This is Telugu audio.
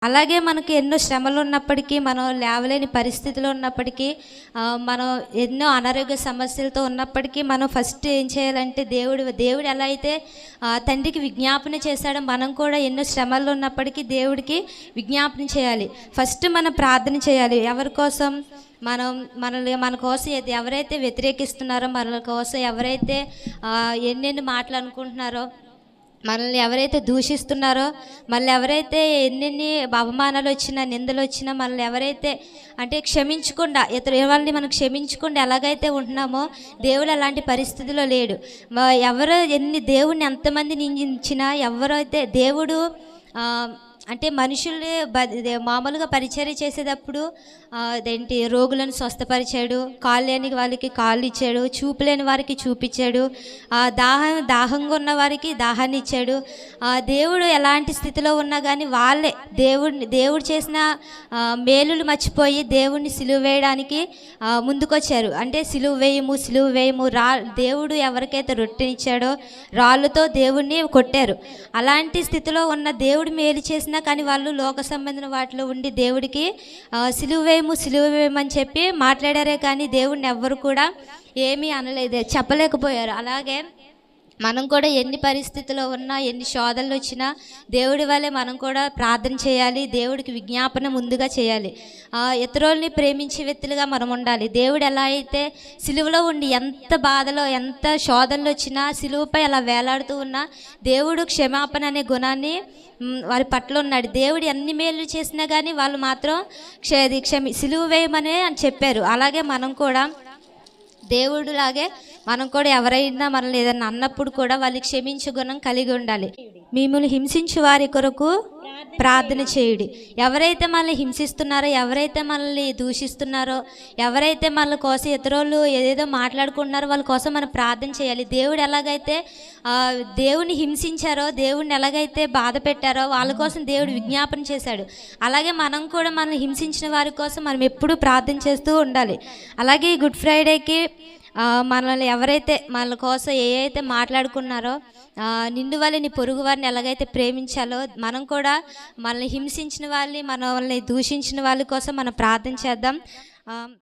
అలాగే మనకి ఎన్నో శ్రమలు ఉన్నప్పటికీ, మనం లేవలేని పరిస్థితిలో ఉన్నప్పటికీ, మనం ఎన్నో అనారోగ్య సమస్యలతో ఉన్నప్పటికీ మనం ఫస్ట్ ఏం చేయాలంటే దేవుడు ఎలా అయితే తండ్రికి విజ్ఞాపన చేశాడో మనం కూడా ఎన్నో శ్రమల్లో ఉన్నప్పటికీ దేవుడికి విజ్ఞాపన చేయాలి. ఫస్ట్ మనం ప్రార్థన చేయాలి. ఎవరి కోసం? మన కోసం ఎవరైతే వ్యతిరేకిస్తున్నారో, మన కోసం ఎవరైతే ఎన్నెన్ని మాటలు అనుకుంటున్నారో, మనల్ని ఎవరైతే దూషిస్తున్నారో, మళ్ళీ ఎవరైతే ఎన్నెన్ని అవమానాలు వచ్చినా, నిందలు వచ్చినా, మనల్ని ఎవరైతే అంటే క్షమించకుండా వాళ్ళని మనం క్షమించకుండా ఎలాగైతే ఉంటున్నామో, దేవుడు అలాంటి పరిస్థితిలో లేడు. దేవుడిని ఎంతమంది నిందించినా, ఎవరైతే దేవుడు అంటే మనుషుల్ని మామూలుగా పరిచర్య చేసేటప్పుడు రోగులను స్వస్థపరిచాడు, కాళ్ళు లేని వాళ్ళకి కాళ్ళు ఇచ్చాడు, చూపు లేని వారికి చూపించాడు, దాహంగా ఉన్న వారికి దాహాన్ని ఇచ్చాడు. దేవుడు ఎలాంటి స్థితిలో ఉన్నా కానీ వాళ్ళే దేవుడు చేసిన మేలులు మర్చిపోయి దేవుడిని సిలువ వేయడానికి ముందుకొచ్చారు. అంటే సిలువ వేయము దేవుడు ఎవరికైతే రొట్టెనిచ్చాడో రాళ్ళతో దేవుడిని కొట్టారు. అలాంటి స్థితిలో ఉన్న దేవుడు మేలు చేసిన కానీ వాళ్ళు లోక సంబంధమైన వాటిలో ఉండి దేవుడికి సిలువ వేయమని చెప్పి మాట్లాడారే కానీ దేవుడిని ఎవ్వరు కూడా ఏమీ అనలేదు, చెప్పలేకపోయారు. అలాగే మనం కూడా ఎన్ని పరిస్థితుల్లో ఉన్నా, ఎన్ని శోధనలు వచ్చినా దేవుడి వల్లే మనం కూడా ప్రార్థన చేయాలి. దేవుడికి విజ్ఞాపన ముందుగా చేయాలి. ఇతరుల్ని ప్రేమించే వ్యక్తులుగా మనం ఉండాలి. దేవుడు ఎలా అయితే సిలువలో ఉండి ఎంత బాధలో, ఎంత శోధనలు వచ్చినా, సిలువపై అలా వేలాడుతూ ఉన్నా దేవుడు క్షమాపణ అనే గుణాన్ని వారి పట్ల ఉన్నాడు. దేవుడు ఎన్ని మేలు చేసినా కానీ వాళ్ళు మాత్రం సిలువ వేయమనే అని చెప్పారు. అలాగే మనం కూడా దేవుడులాగే మనం కూడా ఎవరైనా మనల్ని ఏదైనా అన్నప్పుడు కూడా వాళ్ళకి క్షమించే గుణం కలిగి ఉండాలి. మిమ్మల్ని హింసించే వారి కొరకు ప్రార్థన చేయుడి. ఎవరైతే మనల్ని హింసిస్తున్నారో, ఎవరైతే మనల్ని దూషిస్తున్నారో, ఎవరైతే మన కోసం ఇతరులు ఏదేదో మాట్లాడుకుంటున్నారో వాళ్ళ కోసం మనం ప్రార్థన చేయాలి. దేవుడు ఎలాగైతే దేవుని హింసించారో, దేవుడిని ఎలాగైతే బాధ పెట్టారో వాళ్ళ కోసం దేవుడు విజ్ఞాపన చేశాడు. అలాగే మనం కూడా మనల్ని హింసించిన వారి కోసం మనం ఎప్పుడూ ప్రార్థన చేస్తూ ఉండాలి. అలాగే గుడ్ ఫ్రైడేకి మనల్ని ఎవరైతే మన కోసం అయితే మాట్లాడుకున్నారో, నిన్ను వాళ్ళని నీ పొరుగు వారిని ఎలాగైతే ప్రేమించాలో మనం కూడా మనల్ని హింసించిన వాళ్ళని, మనల్ని దూషించిన వాళ్ళ కోసం మనం ప్రార్థన చేద్దాం.